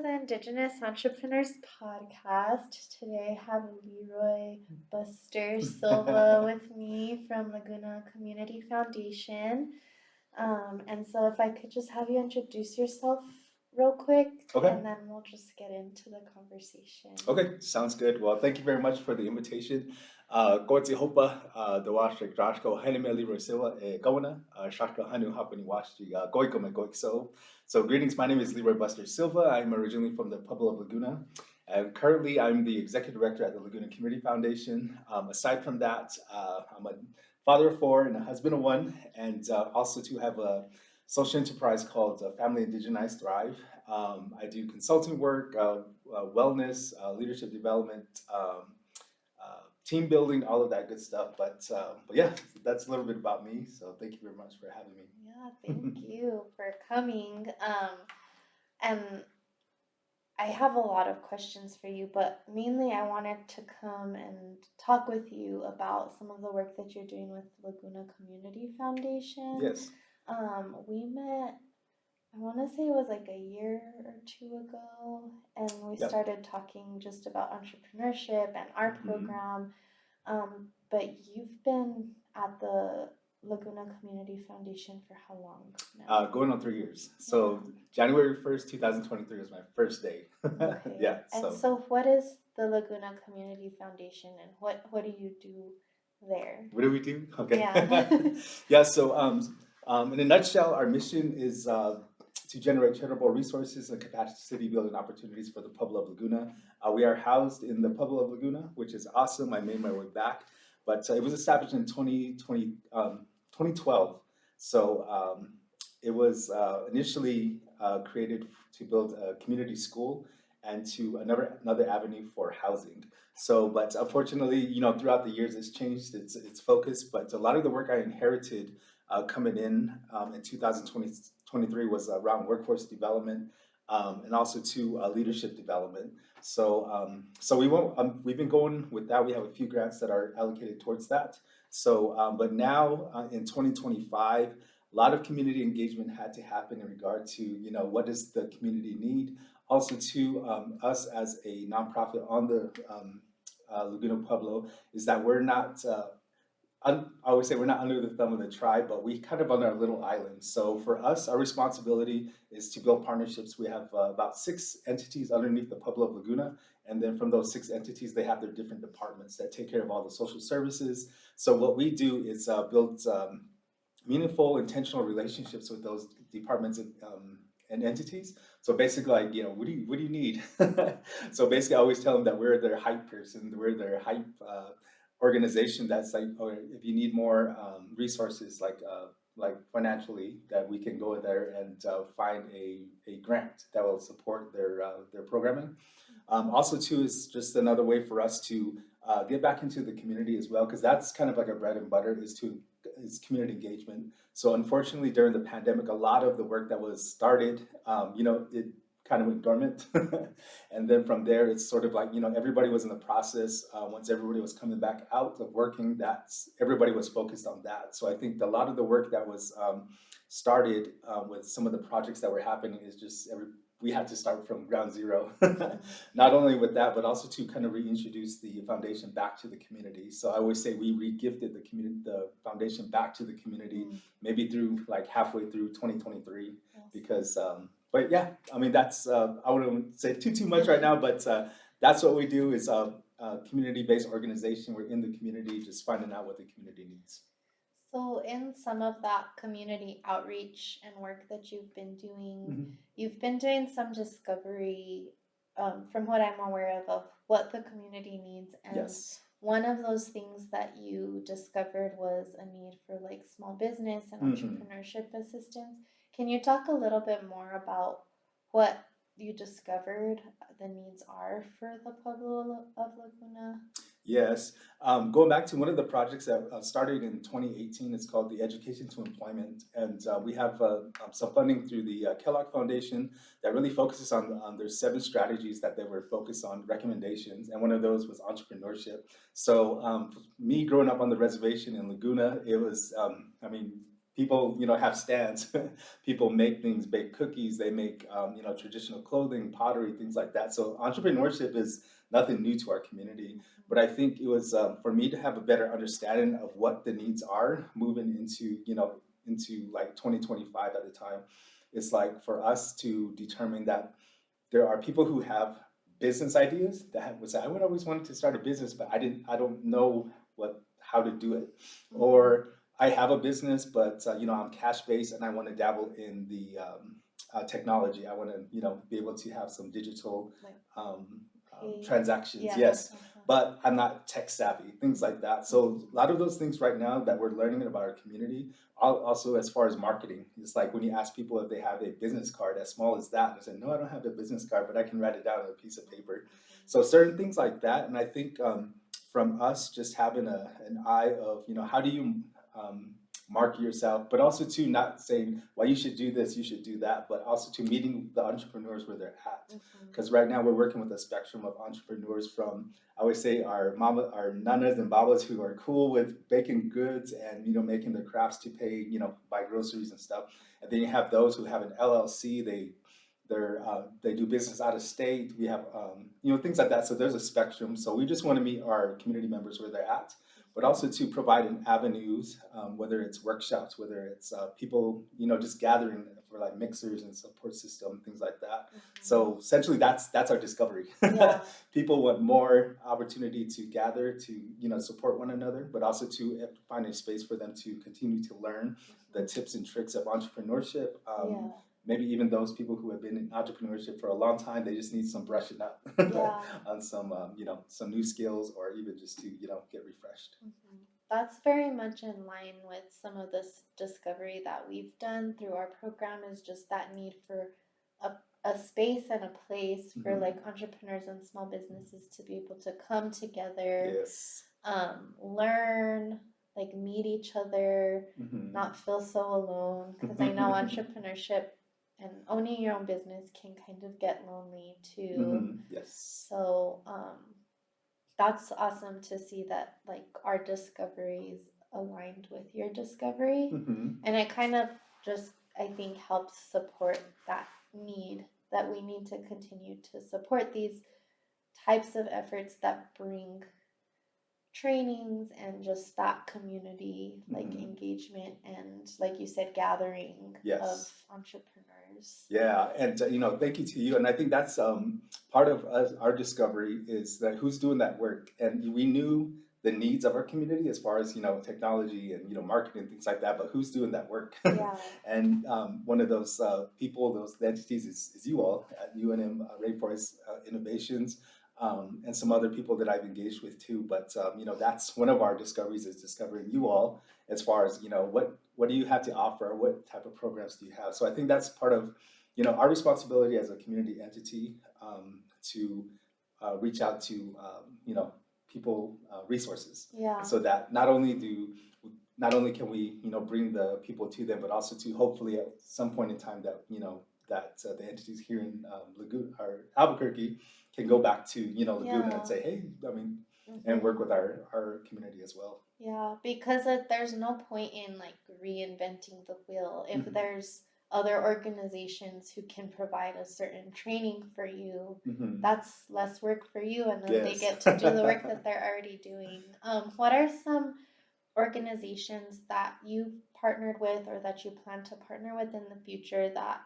the Indigenous Entrepreneurs Podcast. Today I have Leroy Buster Silva with me from Laguna Community Foundation. And so if I could just have you introduce yourself real quick, Okay. and then we'll just get into the conversation. Okay, sounds good. Well, thank you very much for the invitation. Koetsi hopa, the washik drashko, hanime Leroy Silva, kawana, shaka hanu hapani washi, goiko me goikso. So greetings, my name is Leroy Buster Silva. I'm originally from the Pueblo of Laguna. And currently, I'm the executive director at the Laguna Community Foundation. Aside from that, I'm a father of four and a husband of one, and also to have a social enterprise called Family+Indigenize+Thrive. I do consulting work, wellness, leadership development, team building, all of that good stuff. But yeah, that's a little bit about me. So thank you very much for having me. Yeah, thank you for coming. And I have a lot of questions for you, but mainly I wanted to come and talk with you about some of the work that you're doing with Laguna Community Foundation. Yes. We met, I want to say it was like a year or two ago, and we Yep. started talking just about entrepreneurship and our program. But you've been at the Laguna Community Foundation for how long now? Going on 3 years. So January 1st, 2023 was my first day. Okay. Yeah. And so what is the Laguna Community Foundation, and what do you do there? What do we do? Okay. Yeah. Yeah. So in a nutshell, our mission is to generate charitable resources and capacity building opportunities for the Pueblo of Laguna. We are housed in the Pueblo of Laguna, which is awesome. I made my way back, but it was established in 2012. So it was initially created to build a community school and to another avenue for housing. So, but unfortunately, throughout the years, it's changed its focus. But a lot of the work I inherited coming in 2023 was around workforce development and also to leadership development. So, we've been going with that. We have a few grants that are allocated towards that. So, but now in 2025, a lot of community engagement had to happen in regard to, what does the community need? Also to us as a nonprofit on the Laguna Pueblo, is that we're not, I always say we're not under the thumb of the tribe, but we kind of on our little island. So for us, our responsibility is to build partnerships. We have about 6 entities underneath the Pueblo of Laguna. And then from those 6 entities, they have their different departments that take care of all the social services. So what we do is build meaningful, intentional relationships with those departments and entities. So basically, like, what do you need? So basically, I always tell them that we're their hype person, we're their hype organization. That's like, or if you need more resources, like financially, that we can go there and find a grant that will support their programming. Also, too, is just another way for us to get back into the community as well, because that's kind of like our bread and butter is community engagement. So unfortunately, during the pandemic, a lot of the work that was started, it kind of went dormant. And then from there, it's sort of like, everybody was in the process. Once everybody was coming back out of working, everybody was focused on that. So I think a lot of the work that was started with some of the projects that were happening is just we had to start from ground zero. Not only with that, but also to kind of reintroduce the foundation back to the community. So I always say we re-gifted the foundation back to the community, maybe through like halfway through 2023, because but yeah, I mean, that's I wouldn't say too much right now, but that's what we do is a community-based organization. We're in the community, just finding out what the community needs. So in some of that community outreach and work that you've been doing, you've been doing some discovery, from what I'm aware of what the community needs. And Yes. One of those things that you discovered was a need for like small business and entrepreneurship assistance. Can you talk a little bit more about what you discovered the needs are for the Pueblo of Laguna? Yes. Going back to one of the projects that started in 2018, it's called the Education to Employment. And we have some funding through the Kellogg Foundation that really focuses on their 7 strategies that they were focused on, recommendations. And one of those was entrepreneurship. So me growing up on the reservation in Laguna, it was, people, have stands. People make things, bake cookies, they make, traditional clothing, pottery, things like that. So entrepreneurship is nothing new to our community. But I think it was for me to have a better understanding of what the needs are moving into, into like 2025 at the time. It's like for us to determine that there are people who have business ideas that would say, I would always wanted to start a business, but I don't know how to do it. Or I have a business, but I'm cash based and I want to dabble in the technology. I want to, be able to have some digital Like transactions. yeah. Yes, but I'm not tech savvy, things like that. So a lot of those things right now that we're learning about our community. Also, as far as marketing, it's like when you ask people if they have a business card as small as that, they say, no, I don't have a business card, but I can write it down on a piece of paper. So certain things like that. And I think from us just having an eye of, how do you market yourself, but also to not saying, well, you should do this, you should do that, but also to meeting the entrepreneurs where they're at. Because right now we're working with a spectrum of entrepreneurs from, I always say, our nanas and babas who are cool with baking goods and, making the crafts to pay, buy groceries and stuff. And then you have those who have an LLC, they do business out of state. We have, things like that. So there's a spectrum. So we just want to meet our community members where they're at, but also to provide an avenues, whether it's workshops, whether it's people, just gathering for like mixers and support system, things like that. So essentially that's our discovery. Yeah. People want more opportunity to gather, to, support one another, but also to find a space for them to continue to learn the tips and tricks of entrepreneurship. Maybe even those people who have been in entrepreneurship for a long time, they just need some brushing up on some, some new skills, or even just to, get refreshed. That's very much in line with some of this discovery that we've done through our program, is just that need for a space and a place for like entrepreneurs and small businesses to be able to come together, Yes. Learn, like meet each other, not feel so alone. Because I know entrepreneurship and owning your own business can kind of get lonely too. Yes. So that's awesome to see that like our discoveries aligned with your discovery. And it kind of just, I think, helps support that need that we need to continue to support these types of efforts that bring trainings and just that community like engagement and, like you said, gathering of entrepreneurs. Yeah, and thank you to you. And I think that's part of our discovery is that who's doing that work. And we knew the needs of our community as far as technology and marketing, things like that, but who's doing that work? And one of those people, those entities is you all at UNM Rainforest Innovations. And some other people that I've engaged with too. But that's one of our discoveries, is discovering you all as far as what do you have to offer, what type of programs do you have. So I think that's part of our responsibility as a community entity, to reach out to people, resources, so that not only can we bring the people to them, but also to hopefully at some point in time that that the entities here in Laguna or Albuquerque can go back to Laguna and say, hey, and work with our community as well. Yeah, because there's no point in like reinventing the wheel if there's other organizations who can provide a certain training for you. That's less work for you, and then they get to do the work that they're already doing. What are some organizations that you've partnered with or that you plan to partner with in the future that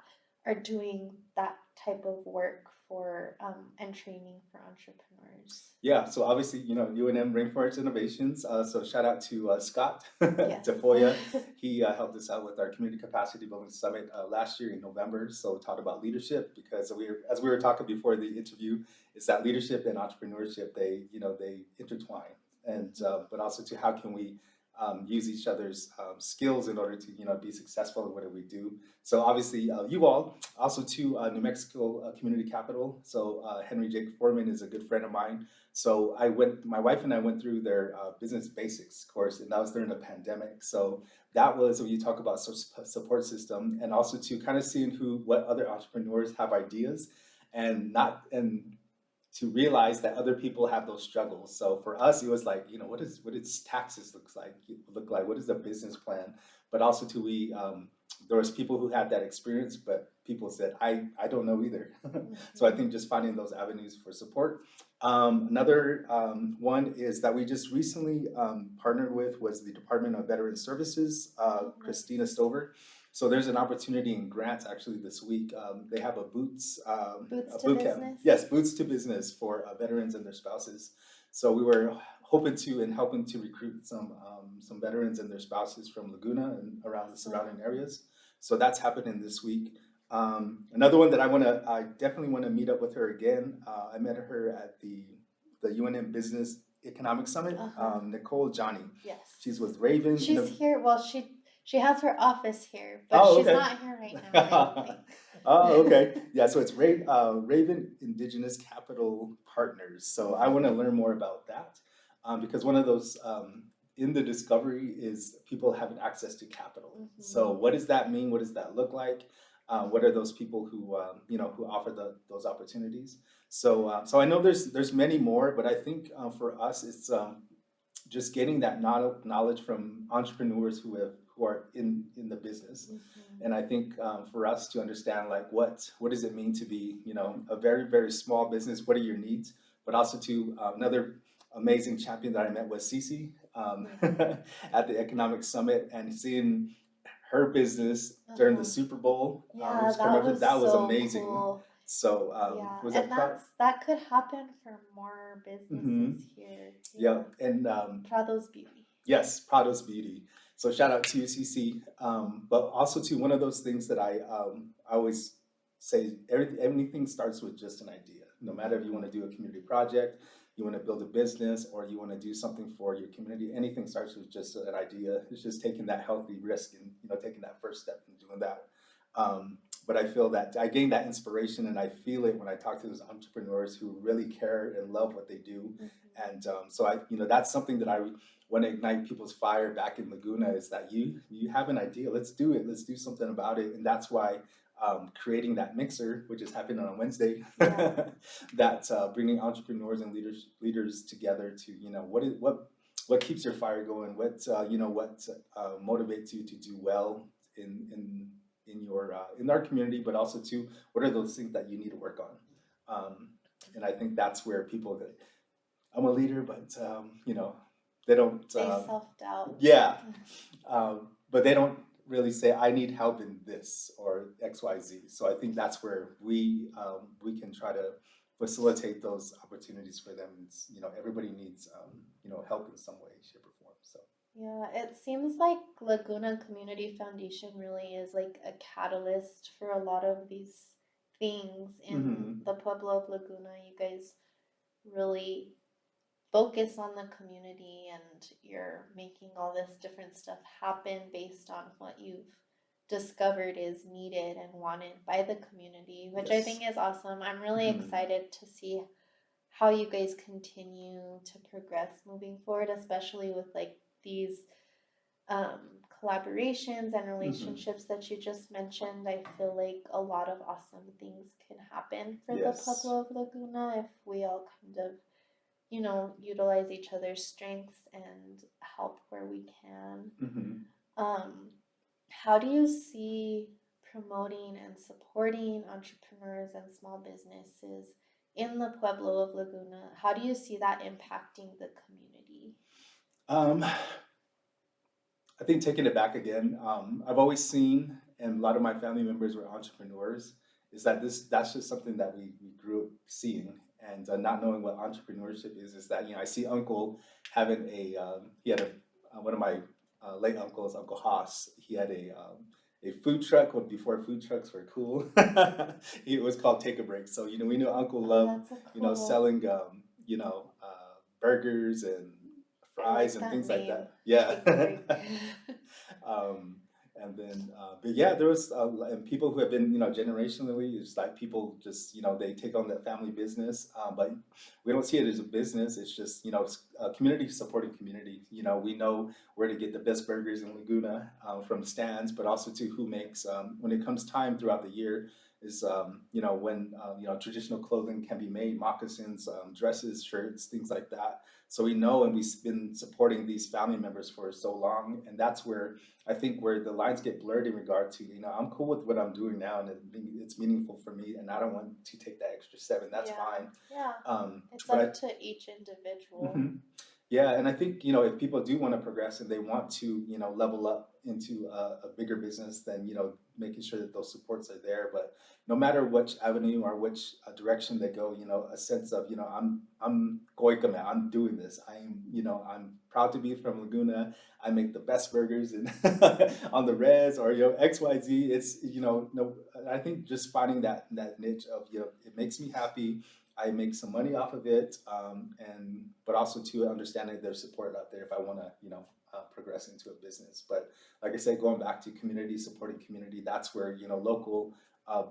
are doing that type of work for and training for entrepreneurs? Yeah, so obviously, UNM Rainforest Innovations. So shout out to Scott Tafoya. He helped us out with our Community Capacity Building Summit last year in November. So taught about leadership, because as we were talking before the interview, is that leadership and entrepreneurship, they intertwine, and but also to how can we use each other's skills in order to be successful in whatever we do. So obviously you all, also to New Mexico Community Capital. So Henry Jake Foreman is a good friend of mine. So my wife and I went through their business basics course, and that was during the pandemic. So that was when you talk about support system, and also to kind of seeing what other entrepreneurs have ideas, and to realize that other people have those struggles. So for us, it was like, what does taxes look like? What is the business plan? But also too, there was people who had that experience, but people said, I don't know either. So I think just finding those avenues for support. Another one is that we just recently partnered with was the Department of Veteran Services, Christina Stover. So there's an opportunity in grants actually this week. They have a Boots a to boot camp. business? Yes, Boots to Business for veterans and their spouses. So we were hoping to and helping to recruit some veterans and their spouses from Laguna and around the surrounding areas. So that's happening this week. Another one that I definitely want to meet up with her again. I met her at the UNM Business Economic Summit. Nicole Johnny. Yes. She's with Raven. She's here. Well, she has her office here, but Oh, she's okay. not here right now, I don't think. Oh, okay. Yeah, so it's Raven Indigenous Capital Partners. So I want to learn more about that because one of those in the discovery is people having access to capital. So what does that mean? What does that look like? What are those people who who offer those opportunities? So I know there's many more, but I think for us it's just getting that knowledge from entrepreneurs who are in the business. And I think for us to understand like what does it mean to be a very, very small business, what are your needs, but also to another amazing champion that I met was Cece at the Economic Summit, and seeing her business during the Super Bowl. Yeah, that was so amazing. cool. So Yeah, was and that that could happen for more businesses here. Yeah, and Prado's Beauty. yes, Prado's Beauty. So shout out to you, CC. But also to one of those things that I always say, anything starts with just an idea. No matter if you want to do a community project, you want to build a business, or you want to do something for your community, anything starts with just an idea. It's just taking that healthy risk and taking that first step and doing that. But I feel that I gain that inspiration, and I feel it when I talk to those entrepreneurs who really care and love what they do. And so that's something that I want to ignite people's fire back in Laguna, is that you have an idea, let's do it, let's do something about it. And that's why creating that mixer, which is happening on Wednesday, that bringing entrepreneurs and leaders together to what keeps your fire going, what motivates you to do well in our community, but also to what are those things that you need to work on. And I think that's where people that I'm a leader, but they don't. They self-doubt. Yeah, but they don't really say I need help in this or X, Y, Z. So I think that's where we can try to facilitate those opportunities for them. It's, everybody needs help in some way, shape, or form. So. Yeah, it seems like Laguna Community Foundation really is like a catalyst for a lot of these things in the Pueblo of Laguna. You guys really focus on the community, and you're making all this different stuff happen based on what you've discovered is needed and wanted by the community, which I think is awesome. I'm really excited to see how you guys continue to progress moving forward, especially with like these collaborations and relationships that you just mentioned. I feel like a lot of awesome things can happen for the Pueblo of Laguna if we all kind of utilize each other's strengths and help where we can. How do you see promoting and supporting entrepreneurs and small businesses in the Pueblo of Laguna? How do you see that impacting the community? I think taking it back again, I've always seen, and a lot of my family members were entrepreneurs, is that that's just something that we grew up seeing. And not knowing what entrepreneurship is that, I see Uncle having he had one of my late uncles, Uncle Haas, he had a food truck before food trucks were cool. It was called Take a Break. So, we knew Uncle loved, selling, burgers and fries and things like that. Yeah. And then, but yeah, there was and people who have been, generationally, it's like people just, they take on that family business, but we don't see it as a business. It's just, community supporting community. We know where to get the best burgers in Laguna from stands, but also to who makes, when it comes time throughout the year, is when traditional clothing can be made, moccasins, dresses, shirts, things like that. So we know, and we've been supporting these family members for so long, and that's where I think where the lines get blurred in regard to, I'm cool with what I'm doing now, and it's meaningful for me, and I don't want to take that extra 7. That's Yeah. fine. Yeah. It's But up to each individual. yeah, and I think, if people do want to progress and they want to, level up into a bigger business, then, making sure that those supports are there. But no matter which avenue or which direction they go, a sense of, I'm Goikame, I'm doing this. I'm proud to be from Laguna. I make the best burgers and on the res or, XYZ. It's, no, I think just finding that niche of, it makes me happy. I make some money off of it, but also to understanding there's support out there if I want to, progress into a business. But like I said, going back to community, supporting community, that's where local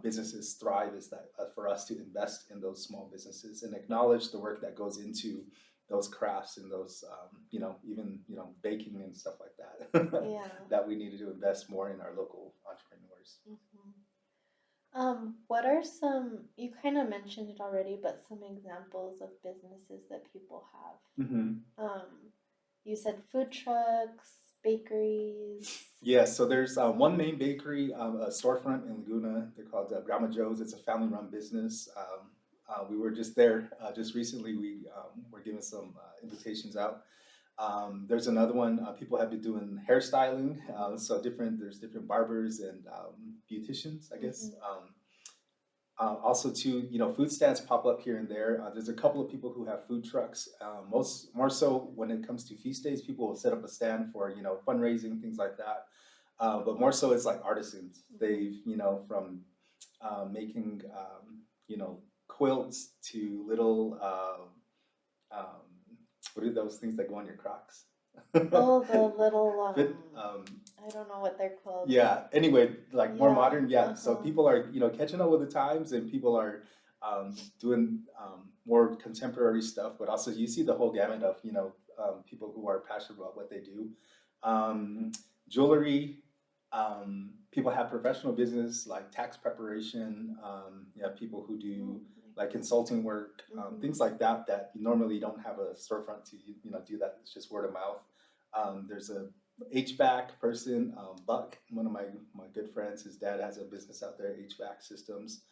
businesses thrive. Is that for us to invest in those small businesses and acknowledge the work that goes into those crafts and those, even baking and stuff like that. Yeah. That we needed to invest more in our local entrepreneurs. What are some, you kind of mentioned it already, but some examples of businesses that people have? You said food trucks, bakeries. Yeah, so there's one main bakery, a storefront in Laguna. They're called Grandma Joe's. It's a family-run business. We were just there just recently. We were giving some invitations out. There's another one. People have been doing hairstyling. So there's different barbers and beauticians, I guess. Also, too, food stands pop up here and there. There's a couple of people who have food trucks. More so when it comes to feast days, people will set up a stand for fundraising, things like that. But more so, it's like artisans. They've from making quilts to little what are those things that go on your Crocs? Oh, the little Fit, I don't know what they're called. yeah. Anyway, like more modern, yeah. So Uh-huh. people are catching up with the times, and people are doing more contemporary stuff. But also, you see the whole gamut of people who are passionate about what they do. Jewelry. People have professional business like tax preparation. You have people who do like consulting work, things like that that you normally don't have a storefront to do that. It's just word of mouth. There's a HVAC person, Buck, one of my good friends. His dad has a business out there, HVAC systems.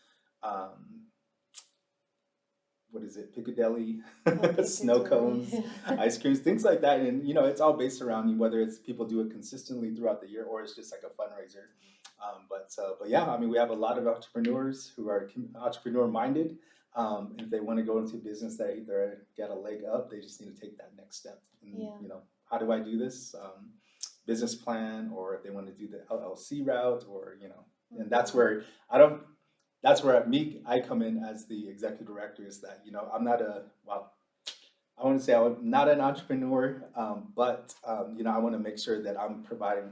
What is it? Piccadilly, snow cones, ice creams, things like that. And it's all based around whether it's people do it consistently throughout the year or it's just like a fundraiser. But yeah, I mean, we have a lot of entrepreneurs who are entrepreneur minded. If they want to go into business, they either get a leg up, they just need to take that next step. And, how do I do this? Business plan, or if they want to do the LLC route, or and that's where I come in as the executive director. Is that I'm not I want to say I'm not an entrepreneur, but I want to make sure that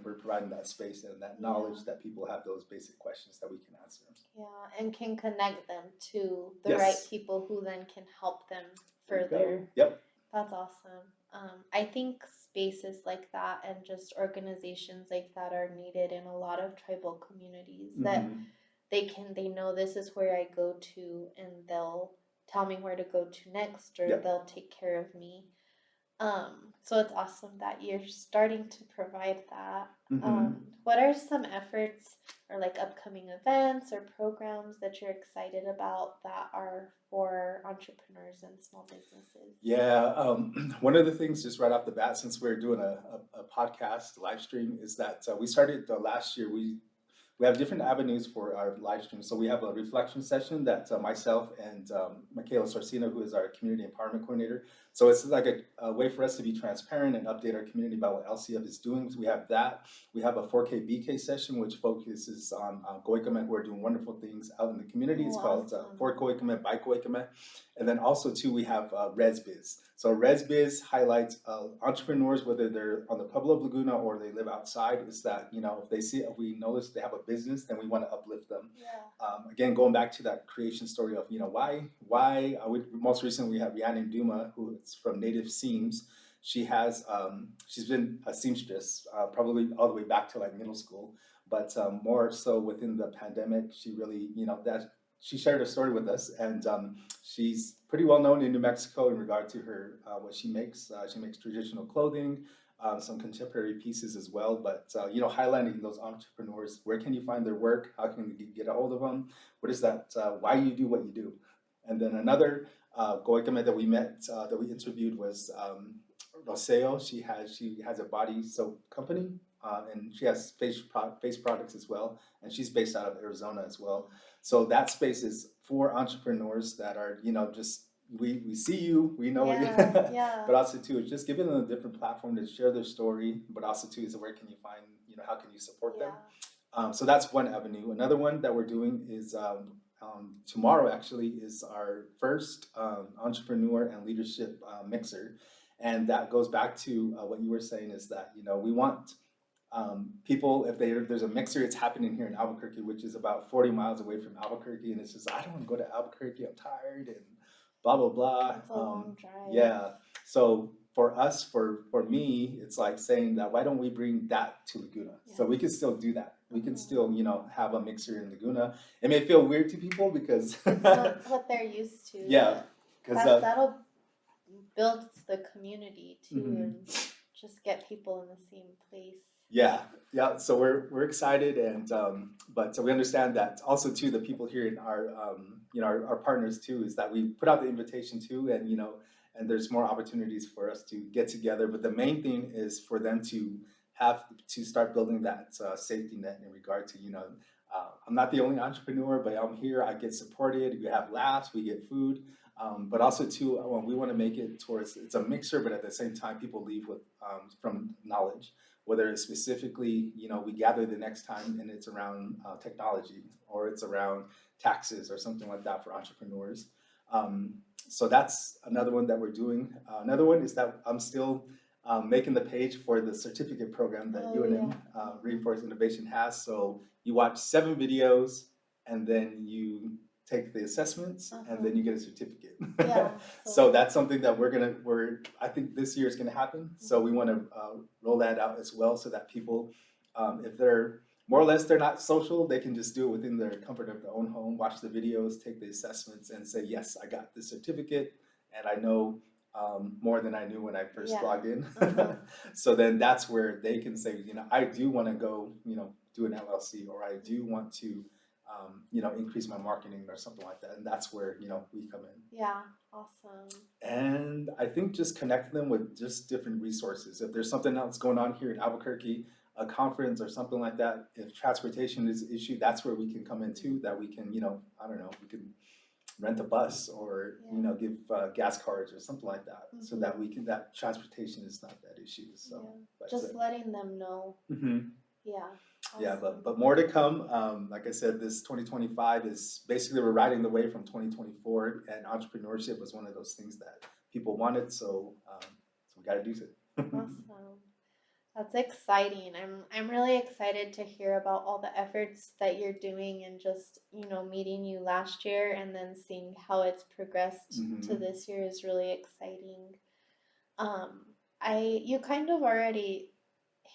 we're providing that space and that knowledge that people have those basic questions that we can answer. Yeah, and can connect them to the Yes. right people who then can help them further. Yep. That's awesome. I think spaces like that and just organizations like that are needed in a lot of tribal communities that they know this is where I go to and they'll tell me where to go to next or they'll take care of me. So it's awesome that you're starting to provide that. What are some efforts or like upcoming events or programs that you're excited about that are for entrepreneurs and small businesses? Yeah, one of the things just right off the bat, since we're doing a podcast live stream, is that we started last year. We have different avenues for our live stream. So we have a reflection session that myself and Michaela Sorcino, who is our community empowerment coordinator, So it's like a way for us to be transparent and update our community about what LCF is doing. So we have that. We have a 4K BK session, which focuses on Goikame, who are doing wonderful things out in the community. It's called For Goikame, by Goikame. And then also too, we have ResBiz. So ResBiz highlights entrepreneurs, whether they're on the Pueblo of Laguna or they live outside, is that, if we notice they have a business, then we want to uplift them. Again, going back to that creation story of, why most recently we have Rhiannon Duma, who is from Native Seams. She's been a seamstress, probably all the way back to like middle school, but more so within the pandemic, she really, she shared a story with us, and she's pretty well known in New Mexico in regard to her what she makes. She makes traditional clothing, some contemporary pieces as well. But highlighting those entrepreneurs, where can you find their work? How can you get a hold of them? What is that? Why you do what you do? And then another Goikame that we met, that we interviewed was Roseo. She has a body soap company, and she has face products as well. And she's based out of Arizona as well. So that space is for entrepreneurs that are, just, we see you, we know what you, but also too, it's just giving them a different platform to share their story, but also too, is where can you find, how can you support them? So that's one avenue. Another one that we're doing is tomorrow actually is our first entrepreneur and leadership mixer. And that goes back to what you were saying, is that, we want people, if there's a mixer, it's happening here in Albuquerque, which is about 40 miles away from Albuquerque, and it's just, I don't want to go to Albuquerque, I'm tired, and blah, blah, blah. It's a long drive. Yeah. So for us, for me, it's like saying that, why don't we bring that to Laguna? So we can still do that. We can still, have a mixer in Laguna. It may feel weird to people because it's not what they're used to. Yeah. Because that'll build the community too, and just get people in the same place. Yeah. So we're excited, and but so we understand that also too, the people here in our our partners too, is that we put out the invitation too, and and there's more opportunities for us to get together. But the main thing is for them to have to start building that safety net in regard to I'm not the only entrepreneur, but I'm here. I get supported. We have laughs. We get food. But also too, we want to make it towards, it's a mixer, but at the same time, people leave with from knowledge. Whether it's specifically, we gather the next time and it's around technology, or it's around taxes or something like that for entrepreneurs. So that's another one that we're doing. Another one is that I'm still making the page for the certificate program that UNM, Reinforced Innovation, has. So you watch 7 videos, and then you take the assessments, and then you get a certificate. So that's something that I think this year is going to happen. So we want to roll that out as well, so that people, if they're more or less, they're not social, they can just do it within their comfort of their own home, watch the videos, take the assessments, and say, yes, I got the certificate, and I know more than I knew when I first logged in. So then that's where they can say, I do want to go, do an LLC, or I do want to increase my marketing or something like that. And that's where, we come in. Yeah, awesome. And I think just connect them with just different resources. If there's something else going on here in Albuquerque, a conference or something like that, if transportation is an issue, that's where we can come in too, that we can, I don't know, we can rent a bus, or, give gas cards or something like that, so that that transportation is not that issue. So just letting them know. Yeah. Awesome. Yeah, but more to come. Like I said, this 2025 is basically, we're riding the wave from 2024, and entrepreneurship was one of those things that people wanted. So we got to do it. Awesome. That's exciting. I'm really excited to hear about all the efforts that you're doing, and just, meeting you last year and then seeing how it's progressed to this year is really exciting. You kind of already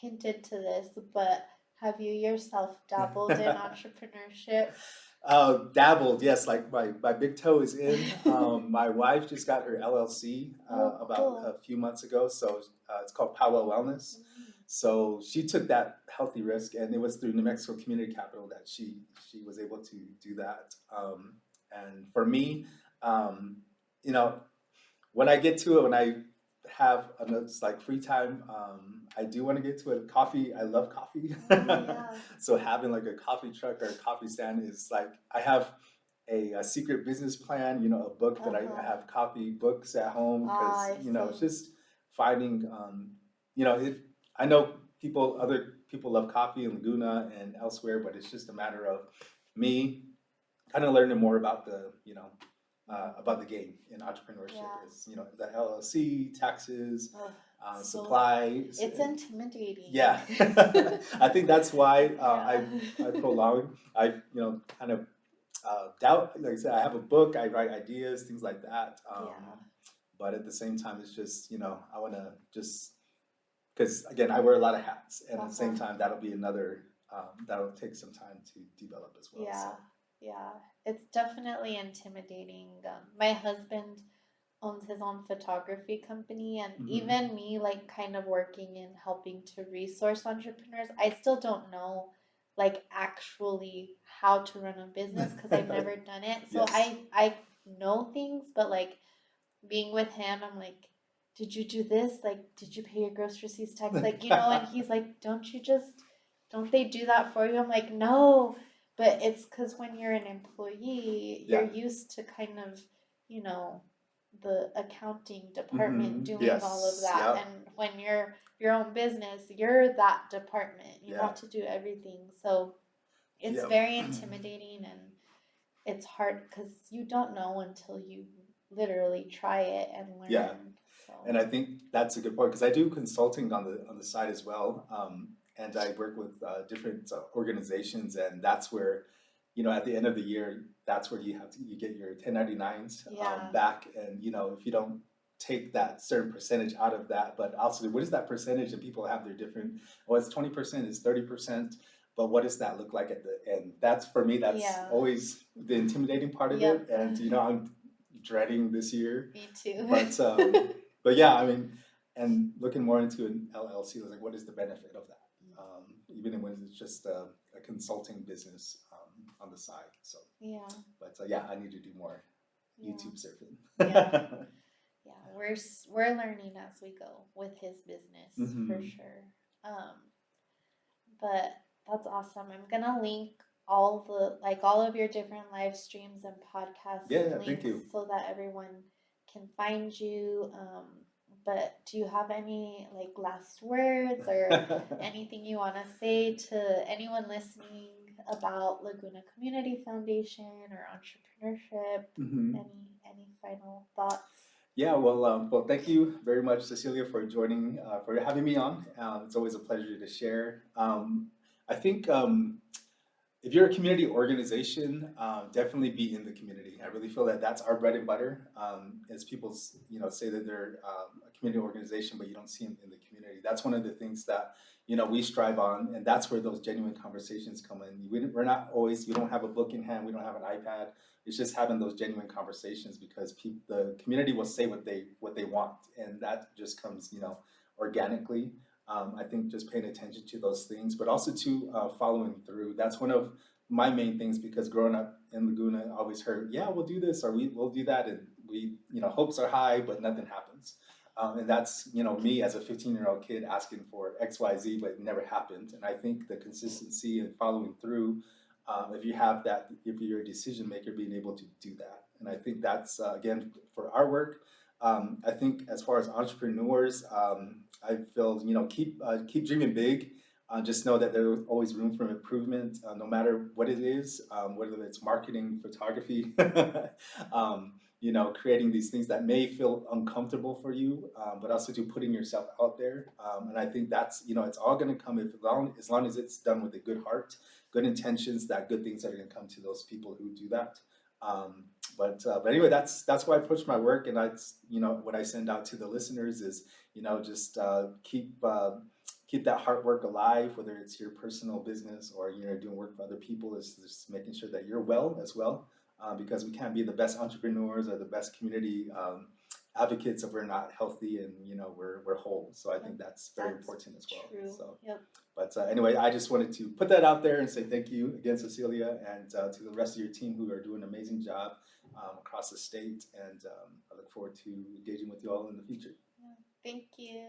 hinted to this, but have you yourself dabbled in entrepreneurship? Dabbled, yes. Like my big toe is in. My wife just got her LLC about a few months ago. So it's called Pueblo Wellness. So she took that healthy risk, and it was through New Mexico Community Capital that she was able to do that. And for me, when I get to it, when I have like free time, I do want to get to it. Coffee, I love coffee. So having like a coffee truck or a coffee stand is like, I have a secret business plan, a book that I have copy books at home because, I it's see. just finding, I know other people love coffee in Laguna and elsewhere, but it's just a matter of me kind of learning more about about the game in entrepreneurship. Yeah. Is, the LLC, taxes, So supplies. it's intimidating. Yeah, I think that's why I Yeah. prolong. I kind of doubt. Like I said, I have a book. I write ideas, things like that. Yeah. But at the same time, it's just I want to just because again, I wear a lot of hats, and at the same time, that'll be another that'll take some time to develop as well. Yeah. So. Yeah. It's definitely intimidating. My husband owns his own photography company, and even me, like, kind of working and helping to resource entrepreneurs, I still don't know, like, actually how to run a business because I've never done it. So Yes. I know things, but like being with him, I'm like, did you do this? Like, did you pay your groceries tax? Like, and he's like, don't they do that for you? I'm like, no, but it's because when you're an employee, you're Yeah. used to kind of, you know, the accounting department doing Yes. all of that. Yep. And when you're your own business, you're that department. You Yeah. have to do everything. So it's Yep. very intimidating and it's hard because you don't know until you literally try it and learn. Yeah. So. And I think that's a good point because I do consulting on the side as well, and I work with different organizations, and that's where, at the end of the year, that's where you get your 1099s back, and if you don't take that certain percentage out of that, but also what is that percentage? And people have their different. Well, it's 20%, it's 30%. But what does that look like at the end? That's for me. That's always the intimidating part of it, and I'm dreading this year. Me too. But yeah, I mean, and looking more into an LLC, like what is the benefit of that? Even when it's just a consulting business on the side. So yeah. But yeah, I need to do more YouTube surfing. Yeah, we're learning as we go with his business for sure. But that's awesome. I'm gonna link all of your different live streams and podcast links thank you. so that everyone can find you. But do you have any like last words or anything you want to say to anyone listening about Laguna Community Foundation or entrepreneurship? Any final thoughts? Yeah, well, thank you very much, Cecilia, for for having me on. It's always a pleasure to share. I think if you're a community organization, definitely be in the community. I really feel that that's our bread and butter. As people, say that they're a community organization, but you don't see them in the community. That's one of the things that we strive on, and that's where those genuine conversations come in. We don't have a book in hand, we don't have an iPad. It's just having those genuine conversations because the community will say what they want, and that just comes organically. I think just paying attention to those things, but also to following through. That's one of my main things because growing up in Laguna, I always heard, yeah, we'll do this or we'll do that. And hopes are high, but nothing happens. And that's, me as a 15-year-old kid asking for X, Y, Z, but it never happened. And I think the consistency and following through, if you're a decision maker, being able to do that. And I think that's, again, for our work, I think as far as entrepreneurs, I feel, keep dreaming big. Just know that there's always room for improvement, no matter what it is, whether it's marketing, photography, creating these things that may feel uncomfortable for you, but also to putting yourself out there. And I think that's, it's all going to come as long as it's done with a good heart, good intentions, that good things are going to come to those people who do that. But anyway, that's why I push my work, and that's what I send out to the listeners is just keep that hard work alive, whether it's your personal business or doing work for other people. Is just making sure that you're well as well, because we can't be the best entrepreneurs or the best community advocates if we're not healthy and we're whole. So I think that's very important as well. True. So, yep. But anyway, I just wanted to put that out there and say thank you again, Cecilia, and to the rest of your team who are doing an amazing job across the state. And I look forward to engaging with you all in the future. Yeah. Thank you.